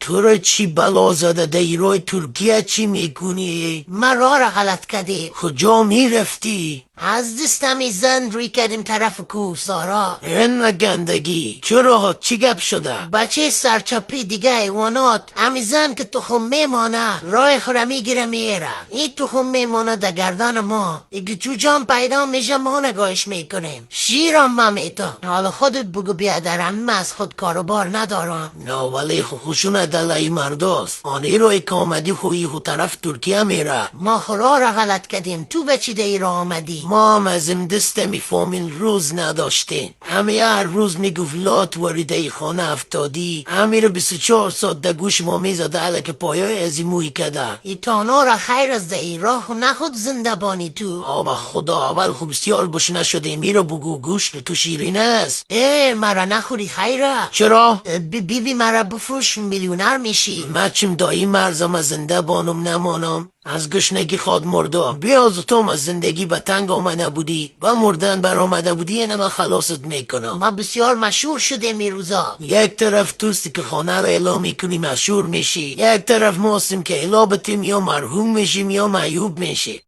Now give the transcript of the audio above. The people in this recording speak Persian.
تو رو چی بلا زده دیروی ترکیه چی میکنی؟ من راه را غلط کردیم. کجا میرفتی؟ از دستم زن روی کردیم طرف کوه سارا. این گندگی چرا چی گپ شده؟ بچه سرچپی دیگه حیوانات زن که تخم میمانه راه خورا میگیره میره. این تخم میمانه در گردن ما اگه جوجان پیدا میشه ما نگاهش میکنیم. شیرم ممیتا حالا خودت بگو بیادرم من از خود کاروبار ندارم. نه ولی خوشونه دلای مرداست آنی روی که آمدی خویی خو طرف ترکیه میره. ما خورا را غلط کردیم تو به چی دیر آمدی؟ ما هم از این دست میفهمین روز نداشتین همه هر روز میگفت لات وریده خانه افتادی همه رو 24 ساعت در گوش ما میزده علک پایای از این موی کده. ای تانا را خیر از ده راه و نخود زنده بانی تو. آبا خدا اول خوب سیال باش نشده میرو بگو گوشت تو شیرین است. مرا نخوری خیره. چرا؟ بیبی مرا بفروش میلیونر میشی. مچم دایی مرزم از زنده بانم نمانم از گشنگی خواد مرده بیاز تو از زندگی به تنگ آمده بودی و مردن بر آمده بودی اینه من خلاصت میکنم. ما بسیار مشهور شده میروزا. یک طرف توستی که خانه رو اعلام میکنی مشهور میشی یک طرف ماستیم که اعلام بتیم یا مرحوم میشیم یا معیوب میشی.